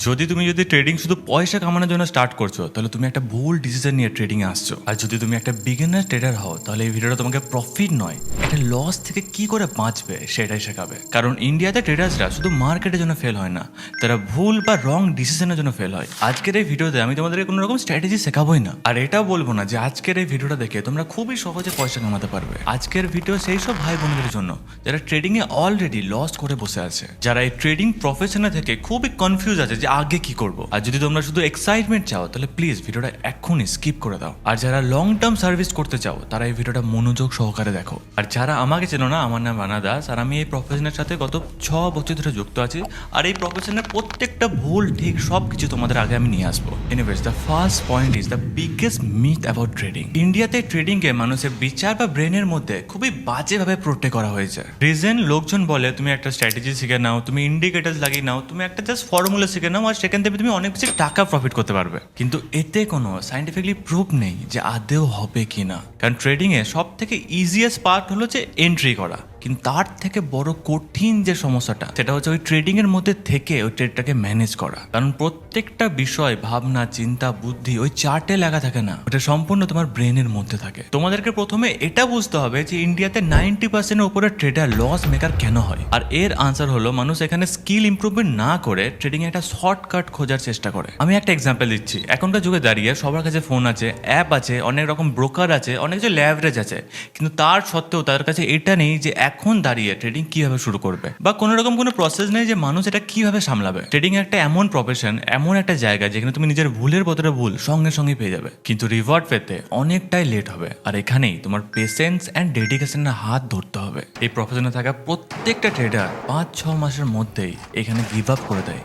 যদি ট্রেডিং শুধু পয়সা কামানোর জন্য স্টার্ট করছো, তাহলে তুমি একটা ভুল ডিসিশন নিয়ে ট্রেডিং এ আসছো। আর যদি তুমি একটা বিগিনার ট্রেডার হও, তাহলে এই ভিডিওটা তোমাকে প্রফিট নয়, একটা লস থেকে কি করে বাঁচবে সেটাই শেখাবে। কারণ ইন্ডিয়াতে ট্রেডার্সরা শুধু মার্কেটের জন্য ফেল হয় না, তারা ভুল বা রং ডিসিশনের জন্য ফেল হয়। আজকের এই ভিডিওতে আমি তোমাদেরকে কোনো রকম স্ট্র্যাটেজি শেখাবোই না, আর এটাও বলবো না যে আজকের এই ভিডিওটা দেখে তোমরা খুবই সহজে পয়সা কামাতে পারবে। আজকের ভিডিও সেই সব ভাই বোনদের জন্য যারা ট্রেডিং এ অলরেডি লস করে বসে আছে, যারা এই ট্রেডিং প্রফেশনে থেকে খুবই কনফিউজ আছে যে আগে কি করব। আর যদি তোমরা শুধু এক্সাইটমেন্ট চাও, তাহলে প্লিজ ভিডিওটা এক্ষুনি স্কিপ করে দাও। আর যারা লং টার্ম সার্ভিস করতে চাও, তারা এই ভিডিওটা মনোযোগ সহকারে দেখো। আর যারা আমাকে চেনো না, আমার নাম রানা দাস, আর আমি এই প্রফেশনের সাথে গত 6 বছর ধরে যুক্ত আছি। আর এই প্রফেশনের প্রত্যেকটা ভুল ঠিক সব কিছু তোমাদের আগে আমি নিয়ে আসবো। Anyways, the first point is the biggest myth about trading. ইন্ডিয়াতে ট্রেডিং কে মানুষের বিচার বা ব্রেনের মধ্যে খুবই বাজেভাবে প্রোটেক্ট করা হয়েছে। রিজন, লোকজন বলে তুমি একটা স্ট্র্যাটেজি শিখে নাও, তুমি ইন্ডিকেটার্স লাগিয়ে নাও, তুমি একটা জাস্ট ফর্মুলা শিখে নাও, আর সেখান থেকে তুমি অনেক বেশি টাকা প্রফিট করতে পারবে। কিন্তু এতে কোনো সাইন্টিফিকলি প্রুফ নেই যে আদেও হবে কিনা। কারণ ট্রেডিং এ সব থেকে ইজিয়েস্ট পার্ট হলো যে এন্ট্রি করা, কিন্তু তার থেকে বড় কঠিন যে সমস্যাটা, সেটা হচ্ছে ওই ট্রেডিং এর মধ্যে থেকে ওই ট্রেডটাকে ম্যানেজ করা। কারণ প্রত্যেকটা বিষয়, ভাবনা, চিন্তা, বুদ্ধি ওই চার্টে লেখা থাকে না, ওটা সম্পূর্ণ তোমার ব্রেনের মধ্যে থাকে। তোমাদেরকে প্রথমে এটা বুঝতে হবে যে ইন্ডিয়াতে 90% উপরে ট্রেডার লস মেকার কেন হয়। আর এর আনসার হলো, মানুষ এখানে স্কিল ইমপ্রুভমেন্ট না করে ট্রেডিং এ একটা শর্টকাট খোঁজার চেষ্টা করে। আমি একটা এক্সাম্পল দিচ্ছি। এখনকার যুগে দাঁড়িয়ে সবার কাছে ফোন আছে, অ্যাপ আছে, অনেক রকম ব্রোকার আছে, অনেক যে ল্যাভারেজ আছে, কিন্তু তার সত্ত্বেও তাদের কাছে এটা নেই যে এখন দাঁড়িয়ে ট্রেডিং কিভাবে শুরু করবে, বা কোনো রকম কোনো প্রসেস নেই যে মানুষ এটা কিভাবে সামলাবে। ট্রেডিং একটা এমন প্রফেশন, এমন একটা জায়গা যেখানে তুমি নিজের ভুলের বদলে ভুল সঙ্গে সঙ্গে পেয়ে যাবে, কিন্তু রিওয়ার্ড পেতে অনেকটাই লেট হবে। আর এখানেই তোমার পেশেন্স অ্যান্ড ডেডিকেশনের হাত ধরতে হবে। এই প্রফেশনে থাকা প্রত্যেকটা ট্রেডার 5-6 মাসের মধ্যেই এখানে গিভ আপ করে দেয়।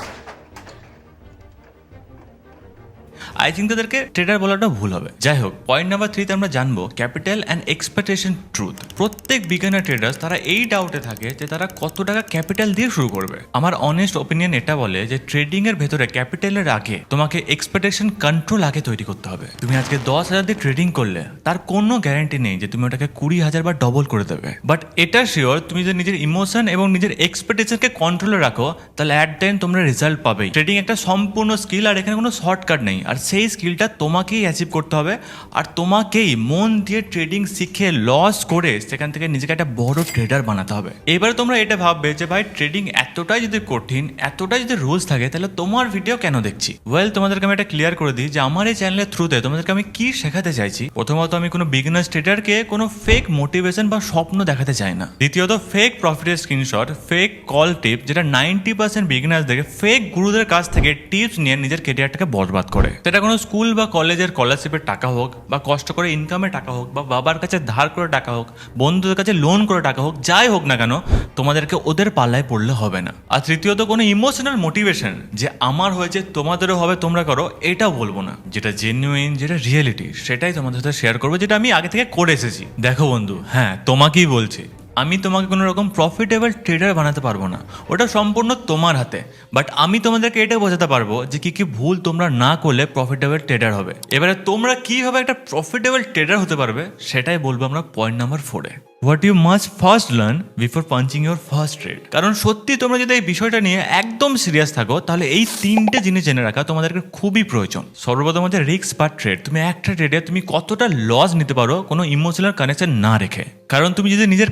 আই থিঙ্ক তাদেরকে ট্রেডার বলাটা ভুল হবে। যাই হোক, পয়েন্ট নাম্বার 3 তে আমরা জানবো ক্যাপিটাল অ্যান্ড এক্সপেকটেশন ট্রুথ। প্রত্যেক বিগিনার ট্রেডার্স তারা এই ডাউটে থাকে যে তারা কত টাকা ক্যাপিটাল দিয়ে শুরু করবে। আমার অনেস্ট ওপিনিয়ন এটা বলে যে ট্রেডিং এর ভেতরে ক্যাপিটালের আগে তোমাকে এক্সপেকটেশন কন্ট্রোল আগে তৈরি করতে হবে। তুমি আজকে 10,000 দিয়ে ট্রেডিং করলে তার কোনো গ্যারান্টি নেই যে তুমি ওটাকে 20,000 বার ডবল করে দেবে। বাট এটা শিওর, তুমি যে নিজের ইমোশন এবং নিজের এক্সপেকটেশনকে কন্ট্রোলে রাখো, তাহলে অ্যাট দ্য এন্ড তোমরা রেজাল্ট পাবেই। ট্রেডিং একটা সম্পূর্ণ স্কিল, আর এখানে কোনো শর্টকাট নেই। আর সেই স্কিলটা তোমাকেই অ্যাচিভ করতে হবে, আর তোমাকেই মন দিয়ে ট্রেডিং শিখে লস করে সেখান থেকে নিজেকে একটা বড় ট্রেডার বানাতে হবে। এবারে তোমরা এটা ভাববে যে ভাই, ট্রেডিং এতটাই যদি কঠিন, এতটাই যদি রুলস থাকে, তাহলে তোমার ভিডিও কেন দেখছি? ওয়েল, তোমাদেরকে আমি এটা ক্লিয়ার করে দিই যে আমার এই চ্যানেলের থ্রুতে তোমাদেরকে আমি কি শেখাতে চাইছি। প্রথমত, আমি কোনো বিগিনার ট্রেডারকে কোনো ফেক মোটিভেশন বা স্বপ্ন দেখাতে চাই না। দ্বিতীয়ত, ফেক প্রফিটের স্ক্রিনশট, ফেক কল টিপ, যেটা 90% বিগিনার্স দেখে ফেক গুরুদের কাছ থেকে টিপস নিয়ে নিজের কেরিয়ারটাকে বরবাদ করে। সেটা কোনো স্কুল বা কলেজের স্কলারশিপের টাকা হোক, বা কষ্ট করে ইনকামের টাকা হোক, বা বাবার কাছে ধার করে টাকা হোক, বন্ধুদের কাছে লোন করে টাকা হোক, যাই হোক না কেন, তোমাদেরকে ওদের পাল্লায় পড়লে হবে না। আর তৃতীয়ত, কোনো ইমোশনাল মোটিভেশন যে আমার হয়েছে তোমাদেরও হবে, তোমরা করো, এটা বলবো না। যেটা জেনুইন, যেটা রিয়েলিটি, সেটাই তোমাদের সাথে শেয়ার করবো, যেটা আমি আগে থেকে করে এসেছি। দেখো বন্ধু, হ্যাঁ তোমাকেই বলছি, আমি তোমাকে কোনো রকম প্রফিটেবল ট্রেডার বানাতে পারবো না, ওটা সম্পূর্ণ তোমার হাতে। বাট আমি তোমাদেরকে এটা বোঝাতে পারবো যে কি কি ভুল তোমরা না করলে প্রফিটেবল ট্রেডার হবে। এবারে তোমরা কিভাবে একটা প্রফিটেবল ট্রেডার হতে পারবে, সেটাই বলবো আমরা পয়েন্ট নাম্বার 4-এ। What you must first learn before punching your first trade. কারণ সত্যি তোমরা যদি এই বিষয়টা নিয়ে একদম সিরিয়াস থাকো, তাহলে এই 3টে জিনিস জেনে রাখা তোমাদেরকে খুবই প্রয়োজন। সর্বপ্রথম হচ্ছে রিস্ক পার ট্রেড। তুমি একটা ট্রেডে তুমি কতটা লস নিতে পারো কোনো ইমোশনাল কানেকশন না রেখে। কারণ তুমি যদি নিজের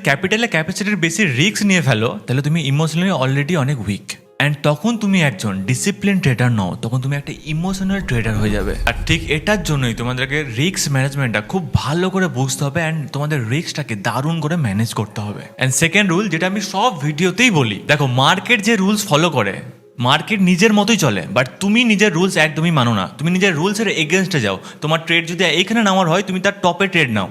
ক্যাপাসিটির বেশি রিস্ক নিয়ে ফেলো, তাহলে তুমি ইমোশনালি অলরেডি অনেক উইক। অ্যান্ড তখন তুমি একজন ডিসিপ্লিন ট্রেডার নও, তখন তুমি একটা ইমোশনাল ট্রেডার হয়ে যাবে। আর ঠিক এটার জন্যই তোমাদেরকে রিস্ক ম্যানেজমেন্টটা খুব ভালো করে বুঝতে হবে, অ্যান্ড তোমাদের রিস্কটাকে দারুণ করে ম্যানেজ করতে হবে। অ্যান্ড সেকেন্ড রুল, যেটা আমি সব ভিডিওতেই বলি, দেখো মার্কেট যে রুলস ফলো করে, মার্কেট নিজের মতোই চলে, বাট তুমি নিজের রুলস একদমই মানো না। তুমি নিজের রুলসের এগেনস্টে যাও। তোমার ট্রেড যদি এইখানে নামার হয়, তুমি তার টপে ট্রেড নাও।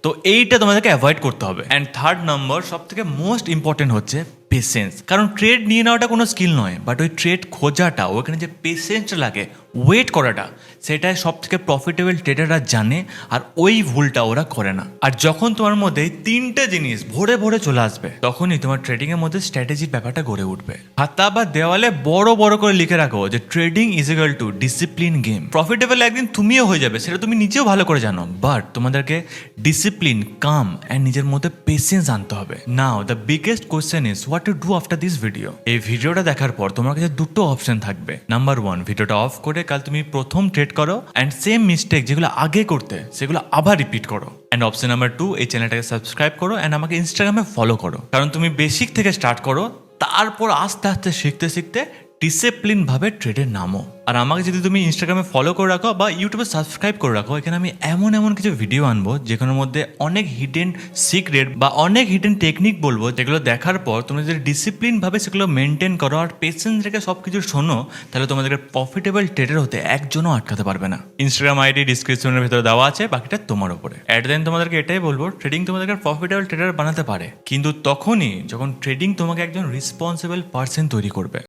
তো এইটা তোমাদেরকে অ্যাভয়েড করতে হবে। অ্যান্ড থার্ড নম্বর, সব থেকে মোস্ট ইম্পর্টেন্ট হচ্ছে পেশেন্স। কারণ ট্রেড নিয়ে নেওয়াটা কোনো স্কিল নয়, বাট ওই ট্রেড খোঁজাটা, ওখানে যে পেশেন্সটা লাগে, ওয়েট করাটা, সেটাই সব থেকে প্রফিটেবল ট্রেডাররা জানে, আর ওই ভুলটা ওরা করে না। আর যখন তোমার মধ্যে 3টে জিনিস ভরে ভরে চলে আসবে, তখনই তোমার ট্রেডিং এর মধ্যে স্ট্র্যাটেজির ব্যাপারটা গড়ে উঠবে। খাতা বা দেওয়ালে বড় বড় করে লিখে রাখো যে trading is equal to discipline game. Profitable একদিন তুমিও হয়ে যাবে, সেটা তুমি নিজেও ভালো করে জানো, বাট তোমাদেরকে ডিসিপ্লিন, কাম অ্যান্ড নিজের মধ্যে পেশেন্স আনতে হবে। Now the biggest question is what to do after this video? এই ভিডিওটা দেখার পর তোমার কাছে দুটো অপশন থাকবে। নাম্বার 1, ভিডিওটা অফ করে কাল তুমি প্রথম ট্রেড করো অ্যান্ড সেম মিস্টেক যেগুলো আগে করতে সেগুলো আবার রিপিট করো। অ্যান্ড অপশন নাম্বার 2, এই চ্যানেলটাকে সাবস্ক্রাইব করো অ্যান্ড আমাকে ইনস্টাগ্রামে ফলো করো। কারণ তুমি বেসিক থেকে স্টার্ট করো, তারপর আস্তে আস্তে শিখতে শিখতে ডিসিপ্লিন ভাবে ট্রেডে নামো। আর আমাকে যদি তুমি ইনস্টাগ্রামে ফলো করে রাখো বা ইউটিউবে সাবস্ক্রাইব করে রাখো, এখানে আমি এমন কিছু ভিডিও আনবো যেখানের মধ্যে অনেক হিডেন সিক্রেট বা অনেক হিডেন টেকনিক বলবো, যেগুলো দেখার পর তুমি যদি ডিসিপ্লিন ভাবে সেগুলো মেনটেন করো আর পেশেন্স রেখে সব কিছু শোনো, তাহলে তোমাদেরকে প্রফিটেবল ট্রেডার হতে একজনও আটকাতে পারবে না। ইনস্টাগ্রাম আইডি ডিসক্রিপশনের ভিতরে দেওয়া আছে, বাকিটা তোমার উপরে। অ্যাট দেন তোমাদেরকে এটাই বলবো, ট্রেডিং তোমাদেরকে প্রফিটেবল ট্রেডার বানাতে পারে, কিন্তু তখনই যখন ট্রেডিং তোমাকে একজন রেসপন্সিবল পার্সন তৈরি করবে।